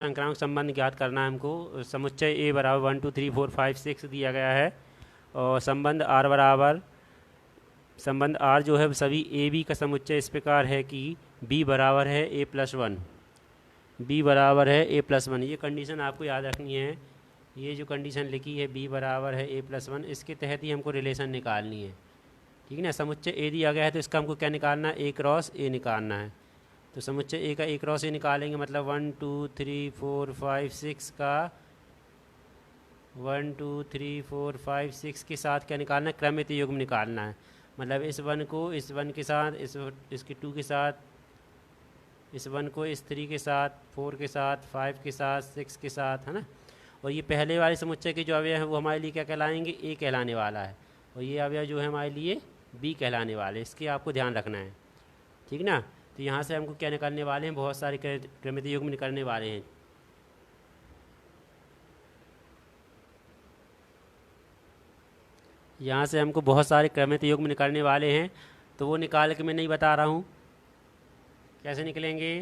अंकनांक संबंध ज्ञात करना है हमको। समुच्चय ए बराबर 1 2 3 4 5 6 दिया गया है और संबंध आर जो है सभी ए बी का समुच्चय इस प्रकार है कि बी बराबर है a+1। बी बराबर है a+1, ये कंडीशन आपको याद रखनी है। ये जो कंडीशन लिखी है बी बराबर है a+1, इसके तहत ही हमको रिलेशन निकालनी है। ठीक है ना। समुच्चय ए दिया गया है तो इसका हमको क्या निकालना है, ए क्रॉस ए निकालना है। तो समुच्चय ए का ए क्रॉस ए निकालेंगे, मतलब 1 2 3 4 5 6 का 1 2 3 4 5 6 के साथ क्या निकालना है, क्रमित युग्म निकालना है। मतलब इस वन को इस वन के साथ, इसके 2 के साथ, इस वन को इस 3 के साथ, 4 के साथ, 5 के साथ, 6 के साथ, है ना। और ये पहले वाले समुच्चय के जो अवयव हैं वो हमारे लिए क्या कहलाएंगे, ए कहलाने वाला है। और ये अवयव जो है हमारे लिए बी कहलाने वाले, इसके आपको ध्यान रखना है। ठीक ना। तो यहाँ से हमको क्या निकालने वाले हैं, बहुत सारे क्रमित युग्म निकालने वाले हैं। यहाँ से हमको बहुत सारे क्रमित युग्म निकालने वाले हैं। तो वो निकाल के मैं नहीं बता रहा हूँ कैसे निकलेंगे।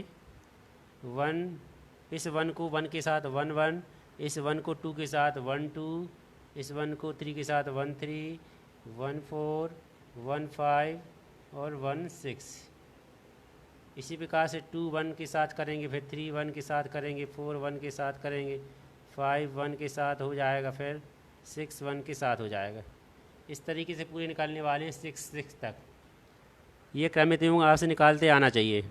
इस वन को 1 के साथ 1 1, इस वन को 2 के साथ 1 2, इस वन को 3 के साथ 1 3, 1 4, 1 5 और 1 6। इसी प्रकार से 2 1 के साथ करेंगे, फिर 3 1 के साथ करेंगे, 4 1 के साथ करेंगे, 5 1 के साथ हो जाएगा, फिर 6 1 के साथ हो जाएगा। इस तरीके से पूरे निकालने वाले हैं 6 तक। ये क्रमित युग्म आपसे निकालते आना चाहिए।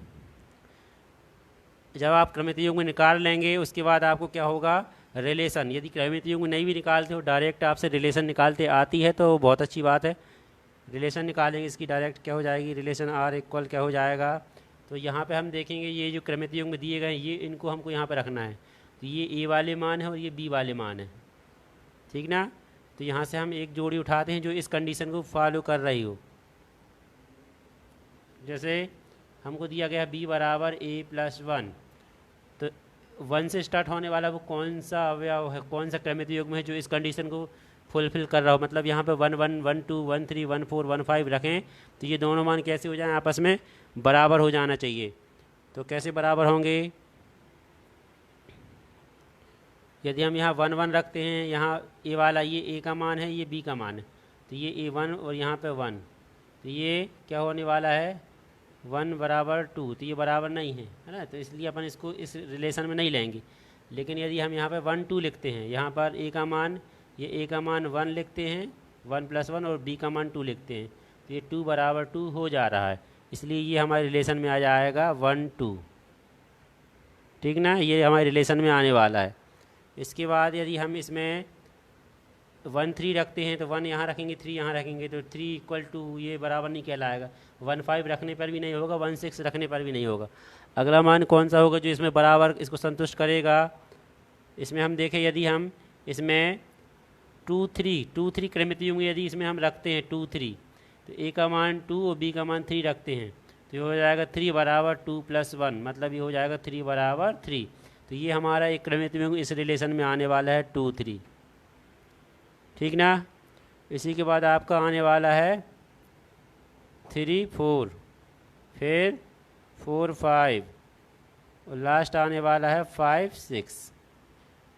जब आप क्रमित युग्म निकाल लेंगे उसके बाद आपको क्या होगा, रिलेशन। यदि क्रमित युग्म नहीं भी निकालते हो, डायरेक्ट आपसे रिलेशन निकालते आती है तो बहुत अच्छी बात है। रिलेशन निकालेंगे इसकी, डायरेक्ट क्या हो जाएगी, रिलेशन आर इक्वल क्या हो जाएगा। तो यहाँ पे हम देखेंगे ये जो क्रमित युग्म दिए गए हैं ये इनको हमको यहाँ पे रखना है। तो ये ए वाले मान है और ये बी वाले मान है। ठीक ना। तो यहाँ से हम एक जोड़ी उठाते हैं जो इस कंडीशन को फॉलो कर रही हो। जैसे हमको दिया गया बी बराबर a+1, तो 1 से स्टार्ट होने वाला वो कौन सा अवयव है, कौन सा क्रमित युग्म है जो इस कंडीशन को फुलफिल कर रहा हो। मतलब यहाँ पे 1 1 1 2 1 3 1 4 1 5 रखें तो ये दोनों मान कैसे हो जाएं, आपस में बराबर हो जाना चाहिए। तो कैसे बराबर होंगे, यदि हम यहाँ 1 1 रखते हैं, यहाँ ए वाला ये ए का मान है, ये बी का मान है, तो ये a1 और यहाँ पे 1, तो ये क्या होने वाला है 1 बराबर 2, तो ये बराबर नहीं है ना। तो इसलिए अपन इसको इस रिलेशन में नहीं लेंगे। लेकिन यदि हम यहाँ पे 1 2 लिखते हैं, यहाँ पर ए का मान, ये ए का मान 1 लिखते हैं, 1 + 1, और बी का मान 2 लिखते हैं, तो ये 2 बराबर 2 हो जा रहा है। इसलिए ये हमारे रिलेशन में आ जाएगा 1 2। ठीक ना, ये हमारे रिलेशन में आने वाला है। इसके बाद यदि हम इसमें 1 3 रखते हैं तो 1 यहाँ रखेंगे, 3 यहाँ रखेंगे, तो 3 = ये बराबर नहीं कहलाएगा। 1 5 रखने पर भी नहीं होगा, 1 6 रखने पर भी नहीं होगा। अगला मान कौन सा होगा जो इसमें बराबर इसको संतुष्ट करेगा। इसमें हम देखें, यदि हम इसमें 2 3 क्रमित युग्म यदि इसमें हम रखते हैं 2 3, तो ए का मान 2 और बी का मान 3 रखते हैं, तो ये हो जाएगा 3 बराबर 2 + 1, मतलब ये हो जाएगा 3 बराबर 3। तो ये हमारा एक क्रमित युग्म इस रिलेशन में आने वाला है 2 3। ठीक ना। इसी के बाद आपका आने वाला है 3 4, फिर 4 5, और लास्ट आने वाला है 5 6।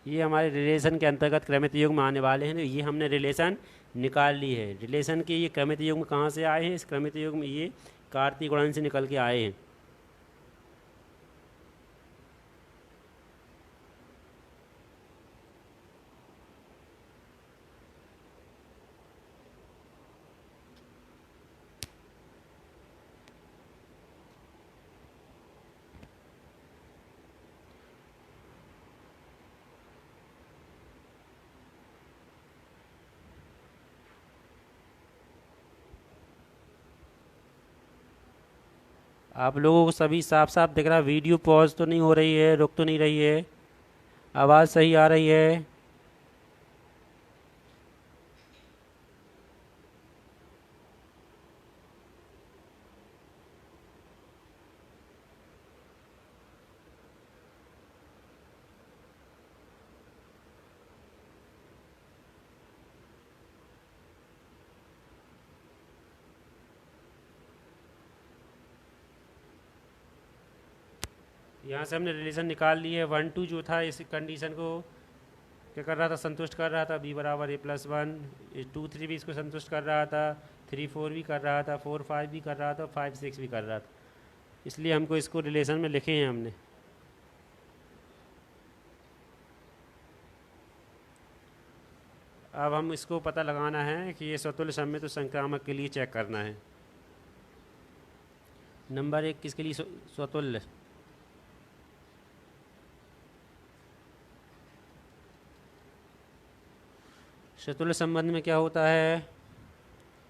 ये हमारे रिलेशन के अंतर्गत क्रमित युग्म आने वाले हैं। ये हमने रिलेशन निकाल ली है। रिलेशन के ये क्रमित युग्म कहाँ से आए हैं, इस क्रमित युग्म ये कार्तीय गुणन से निकल के आए हैं। आप लोगों को सभी साफ साफ दिख रहा, वीडियो पॉज तो नहीं हो रही है, रुक तो नहीं रही है, आवाज़ सही आ रही है। यहाँ से हमने रिलेशन निकाल ली है। 1 2 जो था इस कंडीशन को क्या कर रहा था, संतुष्ट कर रहा था, b बराबर a+1। 2 3 भी इसको संतुष्ट कर रहा था, 3 4 भी कर रहा था, 4 5 भी कर रहा था, 5 6 भी कर रहा था। इसलिए हमको इसको रिलेशन में लिखे हैं हमने। अब हम इसको पता लगाना है कि ये स्वतुल्य सममित और संक्रामक के लिए चेक करना है। नंबर 1 किसके लिए स्वतुल्य? स्वतुल्य संबंध में क्या होता है?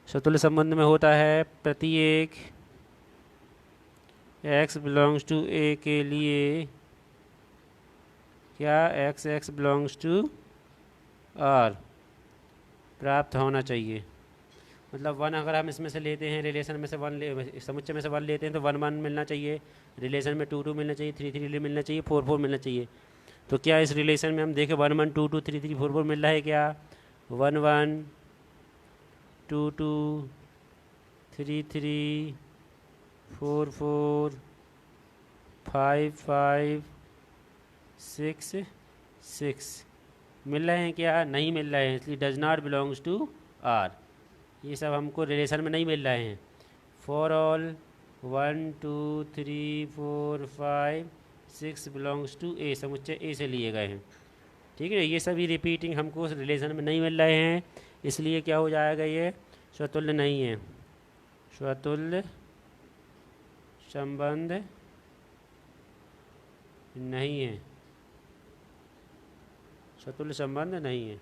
स्वतुल्य संबंध में होता है प्रत्येक x बिलोंग्स टू a के लिए क्या x x belongs to r प्राप्त होना चाहिए। मतलब 1 अगर हम इसमें से लेते हैं, रिलेशन में से 1 समुच्चय में से 1 लेते हैं तो 1 1 मिलना चाहिए, रिलेशन में 2 2 मिलना चाहिए, 3 3 मिलना चाहिए, 4 4 मिलना चाहिए। तो क्या इस रिलेशन में हम देखें 1 1 2 2 3 3 4 4 मिल रहा है क्या? 1 1 2 2 3 3 4 4 5 5 6 6 मिल रहे हैं क्या? नहीं मिल रहे हैं, इसलिए does not belongs to R. ये सब हमको रिलेशन में नहीं मिल रहे हैं। For all 1 2 3 4 5 6 belongs to A, समुच्चय ए से लिए गए हैं। ठीक है, ये सभी रिपीटिंग हमको उस रिलेशन में नहीं मिल रहे हैं, इसलिए क्या हो जाएगा, ये स्वतुल्य नहीं है। स्वतुल्य संबंध नहीं है, स्वतुल्य संबंध नहीं है।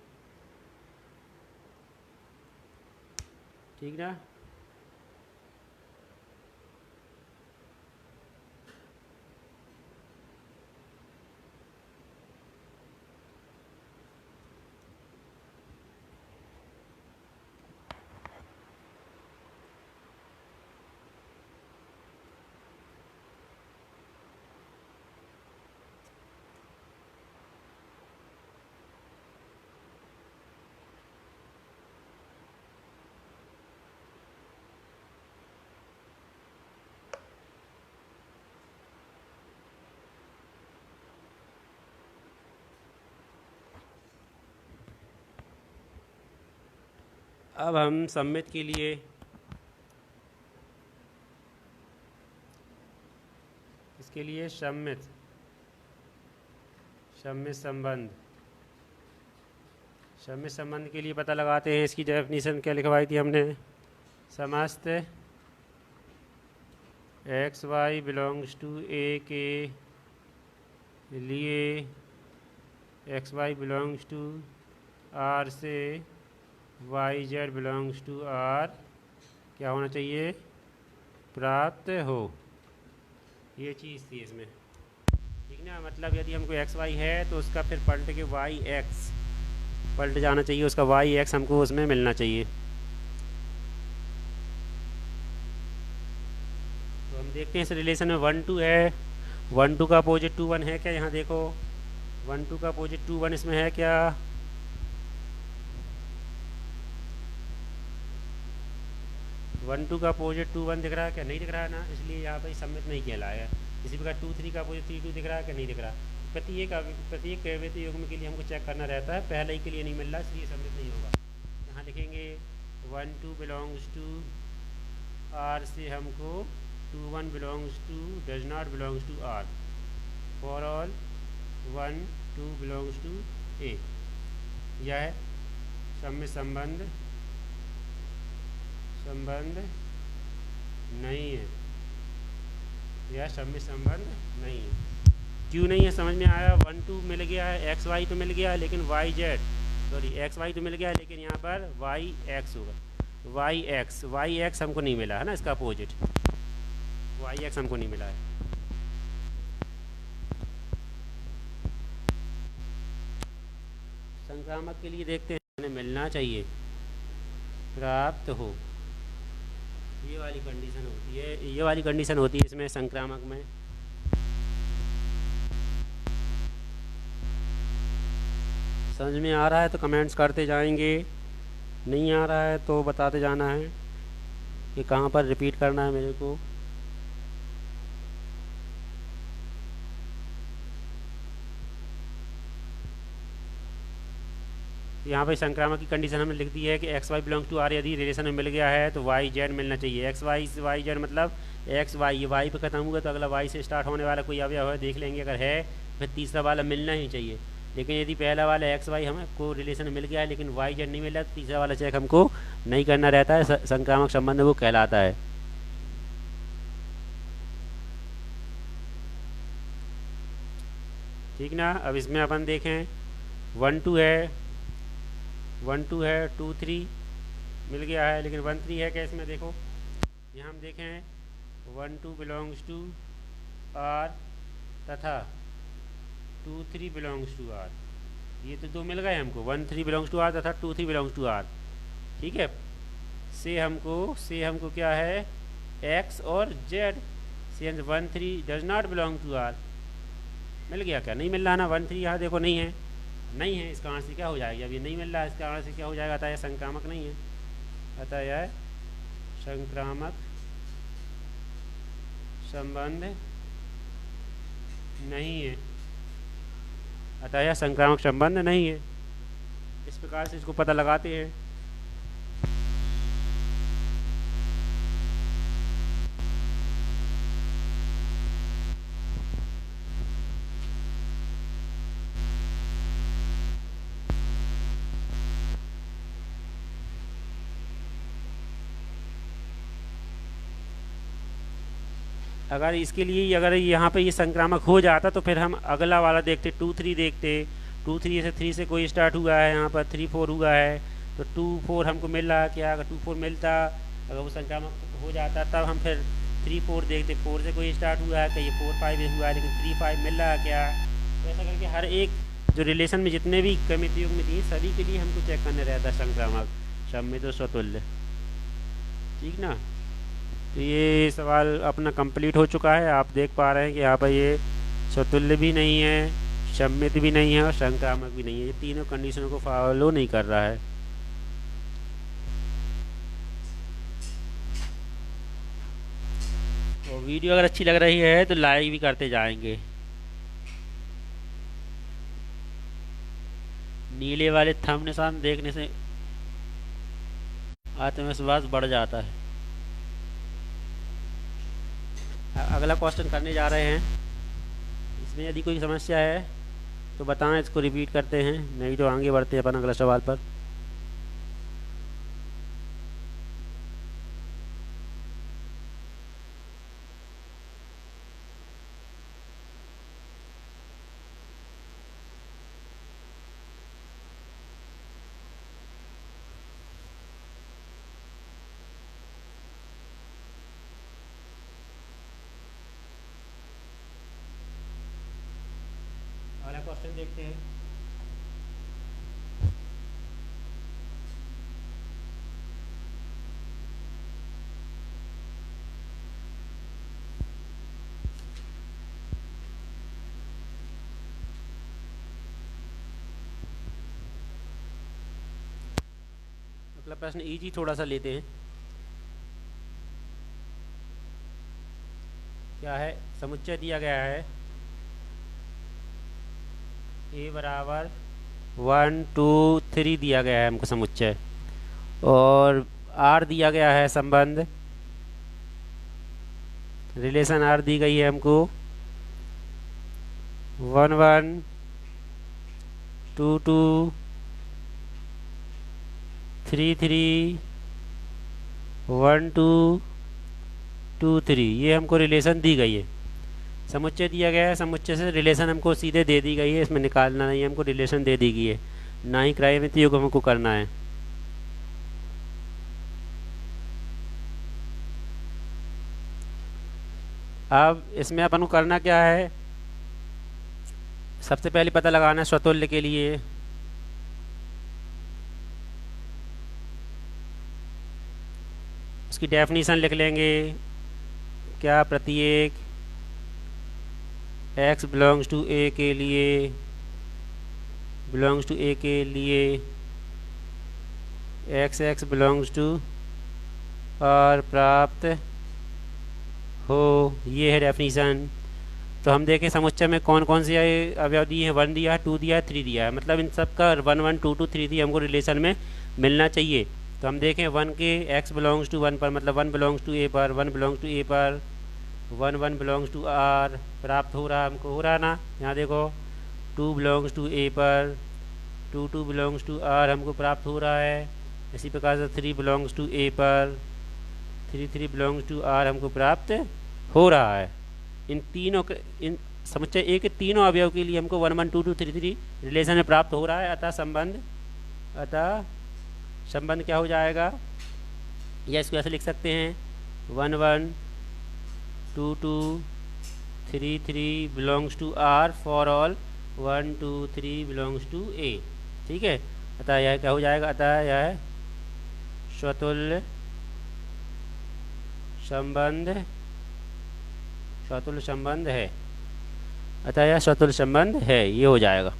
ठीक ना? अब हम सम्मित के लिए इसके लिए सम्मित संबंध के लिए पता लगाते हैं। इसकी डेफिनेशन क्या लिखवाई थी हमने? समस्त एक्स वाई बिलोंग्स टू ए के लिए x y belongs to R से y z belongs to R क्या होना चाहिए? प्राप्त हो। ये चीज़ थी इसमें, ठीक ना? मतलब यदि हमको एक्स वाई है तो उसका फिर पलट के वाई एक्स पलट जाना चाहिए, उसका वाई एक्स हमको उसमें मिलना चाहिए। तो हम देखते हैं इस रिलेशन में 1 2 है, 1 2 का अपोजिट 2 1 है क्या? यहाँ देखो 1 2 का अपोजिट 2 1 इसमें है क्या? 1 2 का अपोजिट 2 1 दिख रहा है क्या? नहीं दिख रहा है ना, इसलिए यहाँ पर सम्मित नहीं कहलाया। इसी प्रकार 2 3 का अपोजिट 3 2 दिख रहा है क्या? नहीं दिख रहा। प्रत्येक अवैध युग्म के लिए हमको चेक करना रहता है, पहले ही के लिए नहीं मिल रहा, इसलिए सम्मित नहीं होगा। यहाँ लिखेंगे 1 2 बिलोंग्स टू आर से हमको 2 1 belongs to does not belongs to R. For all 1 2 belongs to A. यह सम्मित संबंध नहीं है, यह सम्मित संबंध नहीं है। क्यों नहीं है समझ में आया? 1 2 मिल गया है, एक्स वाई तो मिल गया है, लेकिन वाई जेड एक्स वाई तो मिल गया है, लेकिन यहाँ पर वाई एक्स होगा। वाई एक्स हमको नहीं मिला है ना, इसका अपोजिट वाई एक्स हमको नहीं मिला है। संक्रामक के लिए देखते हैं, मिलना चाहिए, प्राप्त हो। ये वाली कंडीशन होती है, ये वाली कंडीशन होती है इसमें संक्रामक में। समझ में आ रहा है तो कमेंट्स करते जाएंगे, नहीं आ रहा है तो बताते जाना है कि कहाँ पर रिपीट करना है मेरे को। यहाँ पे संक्रामक की कंडीशन हमने लिख दी है कि x y belongs to R, यदि रिलेशन में मिल गया है तो वाई जेड मिलना चाहिए। एक्स वाई जेड मतलब एक्स वाई, ये वाई पे ख़त्म हुआ तो अगला वाई से स्टार्ट होने वाला कोई अवयव है देख लेंगे, अगर है फिर तीसरा वाला मिलना ही चाहिए। लेकिन यदि पहला वाला एक्स वाई हमको रिलेशन मिल गया है लेकिन वाई जेड नहीं मिला तो तीसरा वाला चेक हमको नहीं करना रहता है, संक्रामक संबंध वो कहलाता है। ठीक ना। अब इसमें अपन देखें 1 2 है, 1 2 है, 2 3 मिल गया है, लेकिन 1 3 है क्या इसमें? देखो यहाँ हम देखें 1 2 बिलोंग्स टू आर तथा 2 3 बिलोंग्स टू आर, ये तो दो मिल गए हमको। 1 3 बिलोंग्स टू आर तथा 2 3 बिलोंग्स टू आर। ठीक है, से हमको क्या है एक्स और जेड, से 1 3 does not belong to R. मिल गया क्या? नहीं मिल रहा ना, 1 3 यहाँ देखो नहीं है, नहीं है, इसका आंसर क्या हो जाएगा? अब ये नहीं मिल रहा है, इसका आंसर क्या हो जाएगा? अतः यह संक्रामक नहीं है, अतः यह संक्रामक संबंध नहीं है, अतः यह संक्रामक संबंध नहीं है। इस प्रकार से इसको पता लगाते हैं। अगर इसके लिए अगर यहाँ पे ये संक्रामक हो जाता तो फिर हम अगला वाला देखते, 2 3 देखते। 2 3 से 3 से कोई स्टार्ट हुआ है, यहाँ पर 3 4 हुआ है, तो 2 4 हमको मिल रहा है क्या? अगर 2 4 मिलता, अगर वो संक्रामक हो जाता तब हम फिर 3 4 देखते। 4 से कोई स्टार्ट हुआ है क्या? ये 4 5 हुआ है, लेकिन 3 5 मिल रहा है क्या? तो ऐसा करके हर एक जो रिलेशन में जितने भी कमित युग्म थी सभी के लिए हमको चेक करने रहता है संक्रामक सम्मित और स्वतुल्य। ठीक ना। तो ये सवाल अपना कंप्लीट हो चुका है। आप देख पा रहे हैं कि यहाँ पर ये स्वतुल्य भी नहीं है, सम्मित भी नहीं है और संक्रामक भी नहीं है, ये तीनों कंडीशनों को फॉलो नहीं कर रहा है। और वीडियो अगर अच्छी लग रही है तो लाइक भी करते जाएंगे। नीले वाले थंब निशान देखने से आत्मविश्वास बढ़ जाता है। अगला क्वेश्चन करने जा रहे हैं। इसमें यदि कोई समस्या है तो बताएं, इसको रिपीट करते हैं, नहीं तो आगे बढ़ते हैं अपन अगला सवाल पर। अगला क्वेश्चन देखते हैं। अगला प्रश्न इजी थोड़ा सा लेते हैं। क्या है? समुच्चय दिया गया है ए बराबर 1 2 3 दिया गया है हमको समुच्चय, और आर दिया गया है संबंध, रिलेशन आर दी गई है हमको 1 1 2 2 3 3 1 2 2 3, ये हमको रिलेशन दी गई है। समुच्चय दिया गया है, समुच्चय से रिलेशन हमको सीधे दे दी गई है, इसमें निकालना नहीं है, हमको रिलेशन दे दी गई है, ना ही क्रयमित युग्म हमको करना है। अब इसमें अपन को करना क्या है? सबसे पहले पता लगाना है स्वतुल्य के लिए। उसकी डेफिनेशन लिख लेंगे। क्या? प्रत्येक x बिलोंग्स टू ए के लिए एक्स एक्स बिलोंग्स टू और प्राप्त हो, ये है डेफिनेशन। तो हम देखें समुच्चय में कौन कौन से अवयव दिए हैं, 1 दिया है, 2 दिया है, 3 दिया है, मतलब इन सब का 1 1 2 2 3 3 हमको रिलेशन में मिलना चाहिए। तो हम देखें 1 के x बिलोंग्स टू 1 पर, मतलब 1 बिलोंग्स टू a पर, 1 बिलोंग्स टू a पर, 1 1 बिलोंग्स टू r प्राप्त हो रहा, हमको हो रहा ना। यहाँ देखो 2 बिलोंग्स टू a पर, 2 2 बिलोंग्स टू r हमको प्राप्त हो रहा है। इसी प्रकार से 3 बिलोंग्स टू a पर, 3 3 बिलोंग्स टू r हमको प्राप्त हो रहा है। इन तीनों के, इन समुच्चय ए के तीनों अवयव के लिए हमको 1 1 2 2 3 3 रिलेशन में प्राप्त हो रहा है। अतः संबंध क्या हो जाएगा, या इसको ऐसे लिख सकते हैं 1 1 2 2 3 3 belongs to R for all 1 2 3 belongs to A. ठीक है, अतः यह क्या हो जाएगा, अतः यह स्वतुल्य संबंध है। अतः यह स्वतुल्य संबंध है, ये हो जाएगा।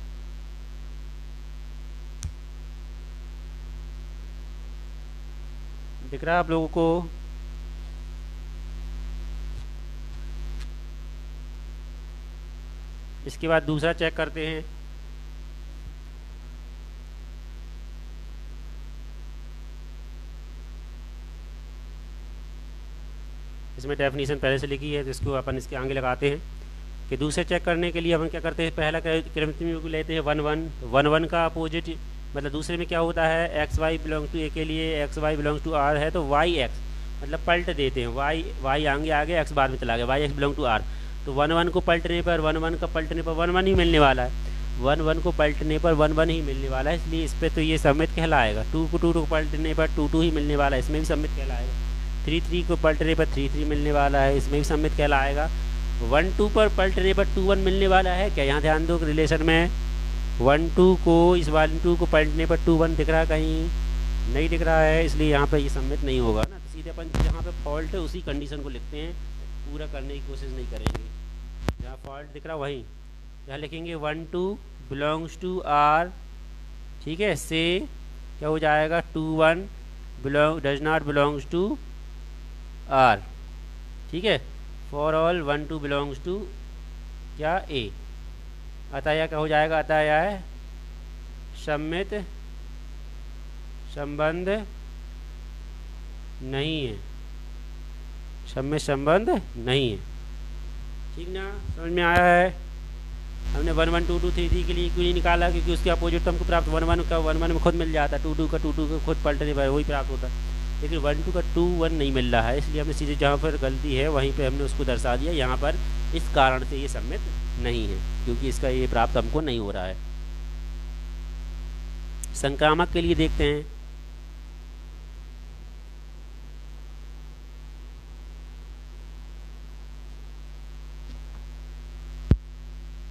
दिख रहा है आप लोगों को? इसके बाद दूसरा चेक करते हैं। इसमें डेफिनेशन पहले से लिखी है, तो इसको अपन इसके आगे लगाते हैं कि दूसरे चेक करने के लिए हम क्या करते हैं, पहला क्रमिक लेते हैं 1 1, 1 1 का अपोजिट, मतलब दूसरे में क्या होता है, एक्स वाई बिलोंग्स टू ए के लिए x y belongs to R है, तो वाई एक्स मतलब पलट देते हैं, वाई आगे एक्स बाद में चला गया, y x belong to R. तो 1 1 को पलटने पर 1 1 का पलटने पर 1 1 ही मिलने वाला है, 1 1 को पलटने पर 1 1 ही मिलने वाला है, इसलिए इस पर तो ये सम्मित कहलाएगा। 2 को पलटने पर 2 2 ही मिलने वाला है, इसमें भी सम्मित कहलाएगा। 3 3 को पलटने पर 3 3 मिलने वाला है, इसमें भी सम्मित कहलाएगा। 1 2 पर पलटने पर 2 1 मिलने वाला है क्या, यहाँ ध्यान दो रिलेशन में 1 2 को, इस 1 2 को पलटने पर 2 1 दिख रहा है, कहीं नहीं दिख रहा है, इसलिए यहाँ पर ये सम्मित नहीं होगा ना। तो सीधे अपन जहाँ पे फॉल्ट है उसी कंडीशन को लिखते हैं, पूरा करने की कोशिश नहीं करेंगे। जहाँ फॉल्ट दिख रहा वहीं यहाँ लिखेंगे 1 2 बिलोंग्स टू आर, ठीक है, से क्या हो जाएगा 2 1 does not belongs to R, ठीक है, फॉर ऑल 1 2 बिलोंग्स टू क्या ए। अतः यह क्या हो जाएगा, अतः यह है सम्मित संबंध नहीं है, सम्मित संबंध नहीं है। ठीक ना, समझ में आया है? हमने 1 1 2 2 3 3 के लिए क्यों नहीं निकाला, क्योंकि उसके अपोजिट तो हमको प्राप्त 1 1 का 1 1 में खुद मिल जाता, 2 2 का 2 2 का खुद पलटने पर वही प्राप्त होता, लेकिन 1 2 का 2 1 नहीं मिल रहा है, इसलिए हमने सीधे जहाँ पर गलती है वहीं पे हमने उसको दर्शा दिया। यहाँ पर इस कारण से ये सम्मित नहीं है, क्योंकि इसका ये प्राप्त हमको नहीं हो रहा है। संक्रामक के लिए देखते हैं।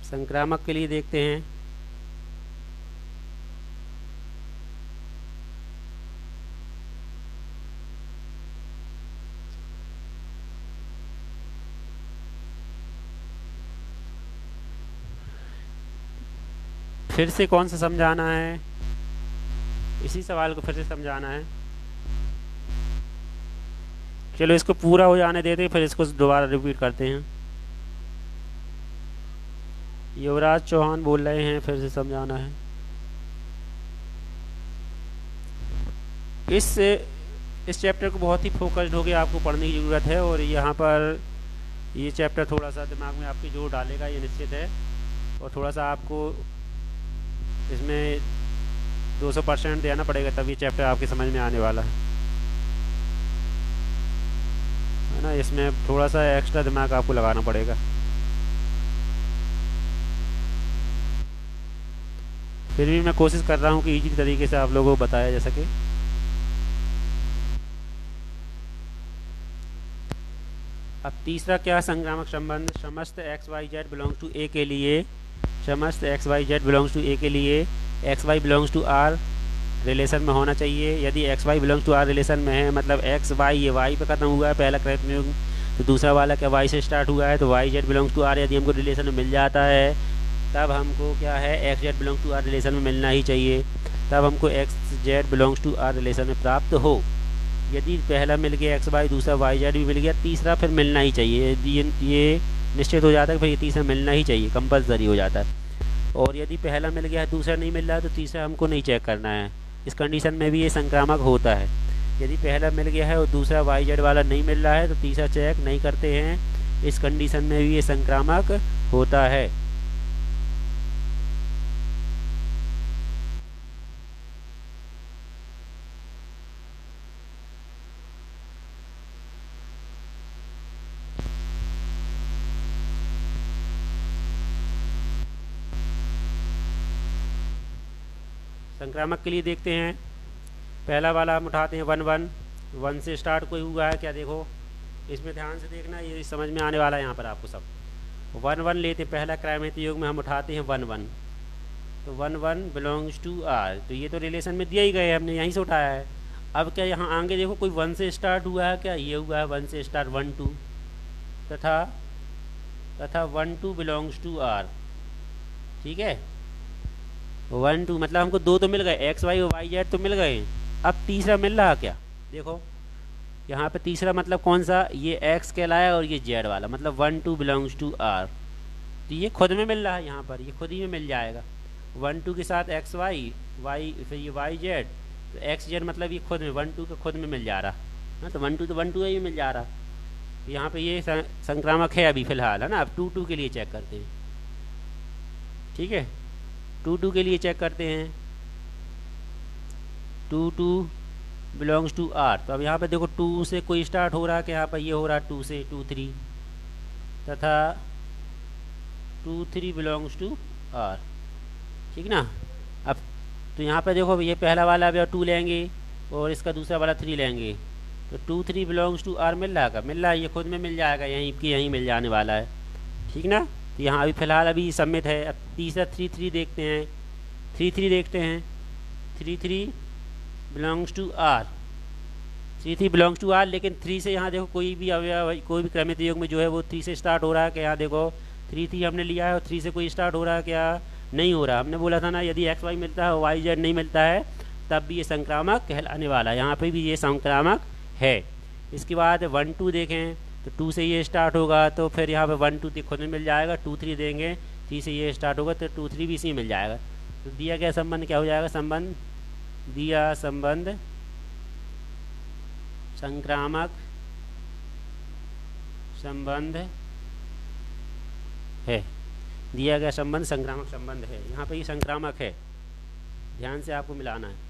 संक्रामक के लिए देखते हैं। फिर से कौन सा समझाना है, इसी सवाल को फिर से समझाना है। चलो इसको पूरा हो जाने देते हैं, फिर इसको दोबारा रिपीट करते हैं। युवराज चौहान बोल रहे हैं, फिर से समझाना है। इस चैप्टर को बहुत ही फोकस्ड होकर आपको पढ़ने की ज़रूरत है, और यहाँ पर ये चैप्टर थोड़ा सा दिमाग में आपके जोर डालेगा, ये निश्चित है, और थोड़ा सा आपको इसमें 200% देना पड़ेगा, तब ये चैप्टर आपके समझ में आने वाला है ना। इसमें थोड़ा सा एक्स्ट्रा दिमाग आपको लगाना पड़ेगा। फिर भी मैं कोशिश कर रहा हूँ कि इजी तरीके से आप लोगों को बताया जा सके। अब तीसरा क्या, संक्रामक संबंध। समस्त x y z belongs to ए के लिए, समस्त x y z belongs to ए के लिए x y belongs to R relation में होना चाहिए। यदि x y belongs to R relation में है, मतलब एक्स वाई ये वाई पे ख़त्म हुआ है पहला क्रमिक, तो दूसरा वाला क्या वाई से स्टार्ट हुआ है, तो y z belongs to R यदि हमको रिलेशन में मिल जाता है, तब हमको क्या है x z belongs to R relation में मिलना ही चाहिए, तब हमको x z belongs to R relation में प्राप्त हो। यदि पहला मिल गया एक्स वाई, दूसरा वाई जेड भी मिल गया, तीसरा फिर मिलना ही चाहिए। ये निश्चित हो जाता है कि फिर ये तीसरा मिलना ही चाहिए, कंपलसरी हो जाता है। और यदि पहला मिल गया है दूसरा नहीं मिल रहा है तो तीसरा हमको नहीं चेक करना है। इस कंडीशन में भी ये संक्रामक होता है। यदि पहला मिल गया है और दूसरा वाई जेड वाला नहीं मिल रहा है तो तीसरा चेक नहीं करते हैं। इस कंडीशन में भी ये संक्रामक होता है। संक्रामक के लिए देखते हैं, पहला वाला हम उठाते हैं 1 1 1 से स्टार्ट कोई हुआ है क्या, देखो इसमें ध्यान से देखना, ये समझ में आने वाला है यहाँ पर आपको सब। 1 1 लेते हैं, पहला क्रमयुक्त योग में हम उठाते हैं 1 1, तो 1 1 बिलोंग्स टू आर, तो ये तो रिलेशन में दिया ही गया है, हमने यहीं से उठाया है। अब क्या यहाँ आगे देखो कोई 1 से स्टार्ट हुआ है क्या, ये हुआ है 1 से स्टार्ट 1 2 तथा 1 2 बिलोंग्स टू आर, ठीक है। 1 2 मतलब हमको दो तो मिल गए, एक्स वाई और वाई जेड तो मिल गए। अब तीसरा मिल रहा क्या, देखो यहाँ पे तीसरा मतलब कौन सा, ये एक्स कहलाया और ये जेड वाला, मतलब 1 2 बिलोंग्स टू आर, तो ये खुद में मिल रहा है यहाँ पर, ये खुद ही में मिल जाएगा। 1 2 के साथ एक्स वाई, वाई फिर ये वाई जेड, तो एक्स जेड मतलब ये खुद में 1 2 के खुद में मिल जा रहा है, तो 1 2 तो 1 2 ही मिल जा रहा। तो यहाँ पे ये संक्रामक है अभी फ़िलहाल, है ना। अब 2 2 के लिए चेक करते हैं, ठीक है। 2 2 के लिए चेक करते हैं, 2 2 बिलोंग्स टू आर, तो अब यहाँ पे देखो 2 से कोई स्टार्ट हो रहा है कि यहाँ पर ये हो रहा है 2 से 2 3 तथा 2 3 बिलोंग्स टू आर, ठीक ना। अब तो यहाँ पे देखो ये पहला वाला अब 2 लेंगे और इसका दूसरा वाला 3 लेंगे, तो 2 3 बिलोंग्स टू आर मिल रहा है, मिल रहा है, ये खुद में मिल जाएगा, यहीं की यहीं मिल जाने वाला है, ठीक ना। तो यहाँ अभी फ़िलहाल अभी सबमिट है। अब तीसरा 3 3 देखते हैं, 3 3 देखते हैं, 3 3 belongs to R, 3 3 belongs to R, लेकिन 3 से यहाँ देखो कोई भी अवयव, कोई भी क्रमित योग में जो है वो 3 से स्टार्ट हो रहा है कि यहाँ देखो 3 3 हमने लिया है और 3 से कोई स्टार्ट हो रहा है क्या, नहीं हो रहा। हमने बोला था ना यदि एक्स वाई मिलता है और वाई जेड नहीं मिलता है तब भी ये संक्रामक कहलाने वाला है, यहाँ पे भी ये संक्रामक है। इसके बाद 1 2 देखें तो 2 से ये स्टार्ट होगा, तो फिर यहाँ पे 1 2 खुद में मिल जाएगा, 2 3 देंगे 3 से ये स्टार्ट होगा तो 2 3 भी इसी में मिल जाएगा। तो दिया गया संबंध क्या हो जाएगा, संबंध दिया संबंध संक्रामक संबंध है, दिया गया संबंध संक्रामक संबंध है, यहाँ पे ये संक्रामक है, ध्यान से आपको मिलाना है।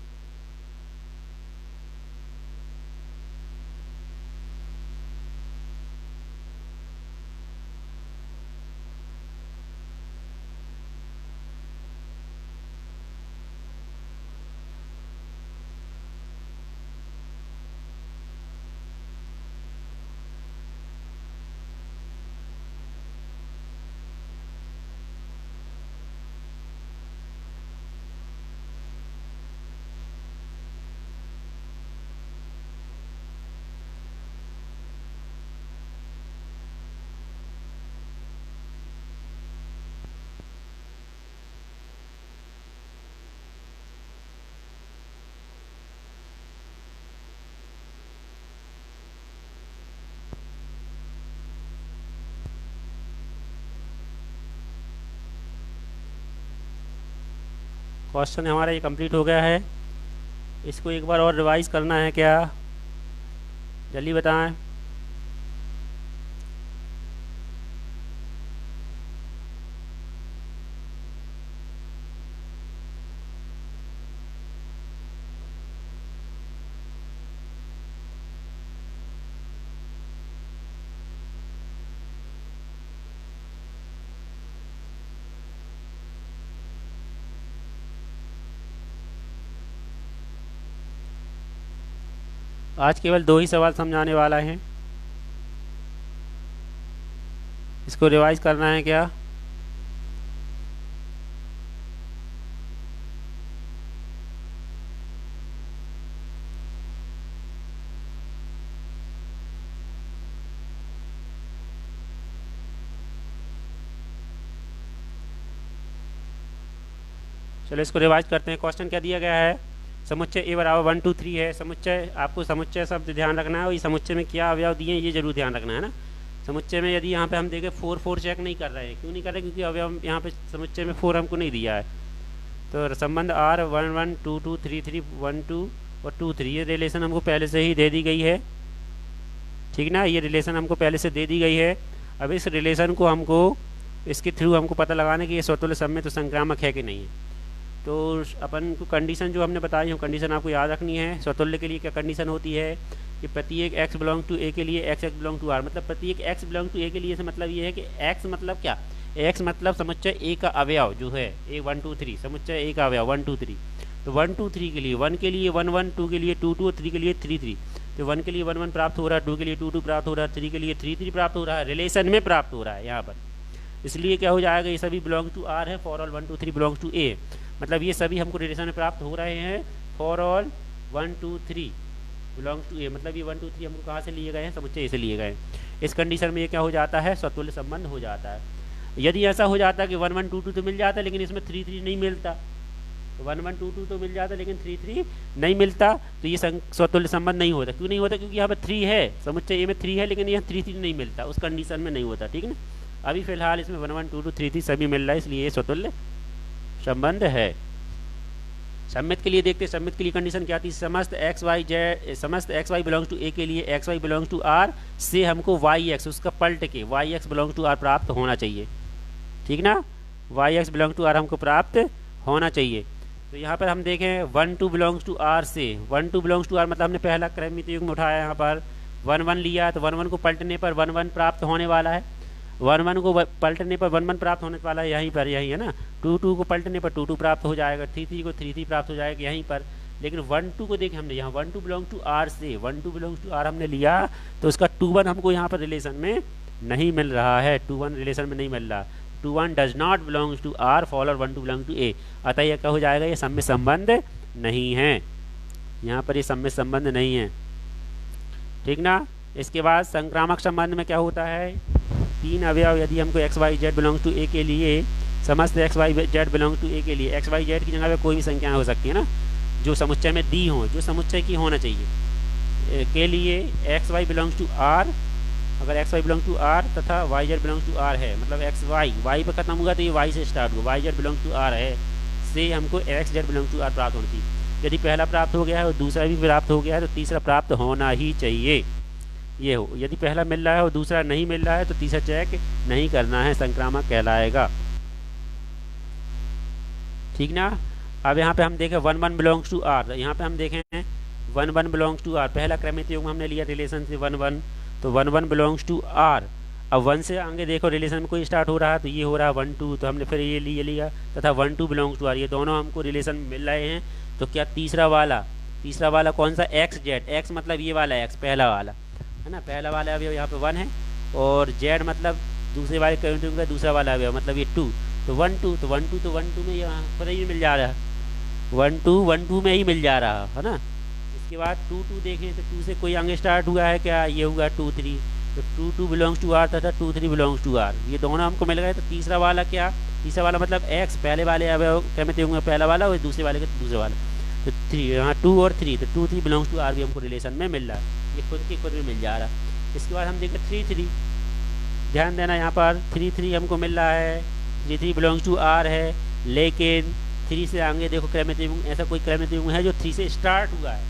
क्वेश्चन हमारा ये कंप्लीट हो गया है, इसको एक बार और रिवाइज करना है क्या, जल्दी बताएं। आज केवल 2 ही सवाल समझाने वाला है, इसको रिवाइज करना है क्या। चलो इसको रिवाइज करते हैं। क्वेश्चन क्या दिया गया है, समुच्चय ए बराबर 1 2 3 है। समुच्चय, आपको समुच्चय शब्द ध्यान रखना है और ये समुच्चय में क्या अवयव दिए हैं ये जरूर ध्यान रखना है ना। समुच्चय में यदि यहाँ पे हम देखें 4 4 चेक नहीं कर रहे हैं, क्यों नहीं कर रहे? क्योंकि अभी हम यहाँ पे समुच्चय में 4 हमको नहीं दिया है। तो संबंध R 1 1 2 2 3 3 1 2 और 2 3 ये रिलेशन हमको पहले से ही दे दी गई है, ठीक ना। ये रिलेशन हमको पहले से दे दी गई है। अब इस रिलेशन को हमको इसके थ्रू हमको पता लगाना कि ये स्वतुल्य सममित तो संक्रामक है कि नहीं है। तो अपन को कंडीशन जो हमने बताई हो, कंडीशन आपको याद रखनी है। स्वतुल्य के लिए क्या कंडीशन होती है कि प्रत्येक x बिलोंग टू ए के लिए x x belong to r, मतलब प्रत्येक x बिलोंग टू ए के लिए से मतलब ये है कि x मतलब क्या, x मतलब समुच्चय ए का अवयव जो है ए 1 2 3, समुच्चय ए का अवयव 1 2 3। तो 1 2 3 के लिए 1 के लिए 1 1, 2 के लिए 2 2 और 3 के लिए 3 3। तो 1 के लिए 1 1 प्राप्त हो रहा है, 2 के लिए 2 2 प्राप्त हो रहा है, 3 के लिए 3 3 प्राप्त हो रहा है, रिलेशन में प्राप्त हो रहा है यहाँ पर। इसलिए क्या हो जाएगा, ये सभी बिलोंग टू आर है, फॉर ऑल 1 2 3 बिलोंग्स टू ए, मतलब ये सभी हमको रिलेशन में प्राप्त हो रहे हैं फॉर ऑल 1 2 3 बिलोंग्स टू ए, मतलब ये 1 2 3 हमको कहाँ से लिए गए हैं, समुच्चय ए से लिए गए हैं। इस कंडीशन में ये क्या हो जाता है, स्वतुल्य संबंध हो जाता है। यदि ऐसा हो जाता कि 1 1 2 2 तो मिल जाता लेकिन इसमें 3 3 नहीं मिलता, तो 1 1 2 2 तो मिल जाता लेकिन 3 3 नहीं मिलता, तो ये स्वतुल्य संबंध नहीं होता। क्यों नहीं होता? क्योंकि यहाँ पर 3 है, समुच्चय ए में 3 है लेकिन यहाँ 3 3 नहीं मिलता, उस कंडीशन में नहीं होता, ठीक ना। अभी फिलहाल इसमें 1 1 2 2 3 3 सभी मिल रहा है, इसलिए ये स्वतुल्य संबंध है। सम्मित के लिए देखते, सम्मित के लिए कंडीशन क्या थी, समस्त एक्स वाई बिलोंग्स टू ए के लिए x y belongs to R से हमको वाई एक्स उसका पलट के y x belongs to R प्राप्त होना चाहिए, ठीक ना। Y x belongs to R हमको प्राप्त होना चाहिए। तो यहाँ पर हम देखें 1 2 बिलोंग्स टू आर से 1 2 बिलोंग्स टू आर मतलब हमने पहला क्रमिक युग्म उठाया, यहाँ पर 1 1 लिया, तो 1 1 को पलटने पर 1 1 प्राप्त होने वाला है, 1 1 को पलटने पर 1 1 प्राप्त होने वाला है यहीं पर, यही है ना। 2 2 को पलटने पर 2 2 प्राप्त हो जाएगा, 3 3 को 3 3 प्राप्त हो जाएगा यहीं पर। लेकिन 1 2 को देखें हमने, यहाँ 1 2 बिलोंग टू आर से 1 2 बिलोंग्स टू आर हमने लिया, तो उसका 2 1 हमको यहाँ पर रिलेशन में नहीं मिल रहा है, 2 1 रिलेशन में नहीं मिल रहा। 2 1 does not belongs to R for 1 2 belong to A, अतः यह क्या हो जाएगा, ये सम्मित संबंध नहीं है, यहाँ पर ये सम्मित संबंध नहीं है, ठीक ना। इसके बाद संक्रामक संबंध में क्या होता है, 3 अवयव यदि हमको x y z belongs to ए के लिए, समस्त x y z belongs to ए के लिए, एक्स वाई जेड की जगह पे कोई भी संख्या हो सकती है ना, जो समुच्चय में दी हो, जो समुच्चय की होना चाहिए, के लिए x y belongs to R, अगर x y belongs to R तथा y z belongs to R है, मतलब एक्स वाई पर खत्म हुआ तो ये वाई से स्टार्ट हुआ, y z belongs to R है, से हमको x z belongs to R प्राप्त होनी चाहिए। यदि पहला प्राप्त हो गया है और दूसरा भी प्राप्त हो गया है तो तीसरा प्राप्त होना ही चाहिए, ये हो। यदि पहला मिल रहा है और दूसरा नहीं मिल रहा है तो तीसरा चेक नहीं करना है, संक्रामक कहलाएगा, ठीक ना। अब यहाँ पे हम देखें 1 1 बिलोंग्स टू आर, यहाँ पे हम देखें 1 1 बिलोंग्स टू आर, पहला क्रमिक युग्म हमने लिया रिलेशन से 1 1, तो 1 1 बिलोंग्स टू आर। अब 1 से आगे देखो रिलेशन में कोई स्टार्ट हो रहा है, तो ये हो रहा है 1 2, तो हमने फिर ये लिया तथा 1 2 बिलोंग्स टू आर, ये दोनों हमको रिलेशन मिल रहे हैं। तो क्या तीसरा वाला कौन सा, एक्स जेड, एक्स मतलब ये वाला एक्स पहला वाला है ना, पहला वाला अवयव यहाँ पे 1 है, और जेड मतलब दूसरे वाले क्रमिक युग्म का दूसरा वाला अवयव मतलब ये 2, तो 1 2, तो 1 2 में यहाँ पर ही मिल जा रहा है, 1 2 में ही मिल जा रहा है ना। इसके बाद 2 2 देखें तो 2 से कोई आगे स्टार्ट हुआ है क्या, ये हुआ 2 3, तो 2 2 बिलोंग्स टू आर तथा 2 3 बिलोंग्स टू आर, ये दोनों हमको मिल गए। तो तीसरा वाला क्या, तीसरा वाला मतलब एक्स पहले वाले अवयव क्रमिक युग्म पहला वाला और दूसरे वाले का दूसरा वाला, तो 3 यहाँ 2 और 3, तो 2 3 बिलोंग्स टू आर भी हमको रिलेशन में मिल रहा है, ये खुद के खुद में मिल जा रहा है। इसके बाद हम देखें 3 3, ध्यान देना यहाँ पर 3 3 हमको मिल रहा है, 3 3 बिलोंग्स टू आर है, लेकिन 3 से आगे देखो क्रमिक युग्म, ऐसा कोई क्रमिक युग्म है जो 3 से स्टार्ट हुआ है,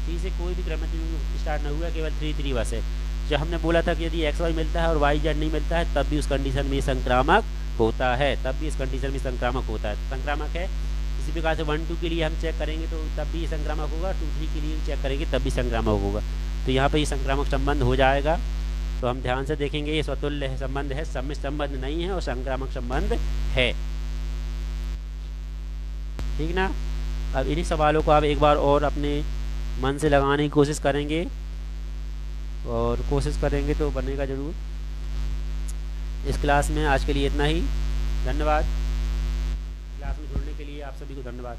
3 से कोई भी क्रमिक युग्म स्टार्ट नहीं हुआ, केवल 3 3 बस है। जब हमने बोला था कि यदि एक्स वाई मिलता है और वाई जेड नहीं मिलता है तब भी उस कंडीशन में संक्रामक होता है, तब भी इस कंडीशन में संक्रामक होता है, संक्रामक है। इसी प्रकार से 1 2 के लिए हम चेक करेंगे तो तब भी संक्रामक होगा, 2 3 के लिए चेक करेंगे तब भी संक्रामक होगा, तो यहाँ पर ये संक्रामक संबंध हो जाएगा। तो हम ध्यान से देखेंगे, ये स्वतुल्य संबंध है, सम्मित संबंध नहीं है और संक्रामक संबंध है, ठीक ना। अब इन्हीं सवालों को आप एक बार और अपने मन से लगाने की कोशिश करेंगे, और कोशिश करेंगे तो बनेगा ज़रूर। इस क्लास में आज के लिए इतना ही, धन्यवाद। क्लास में जुड़ने के लिए आप सभी को धन्यवाद।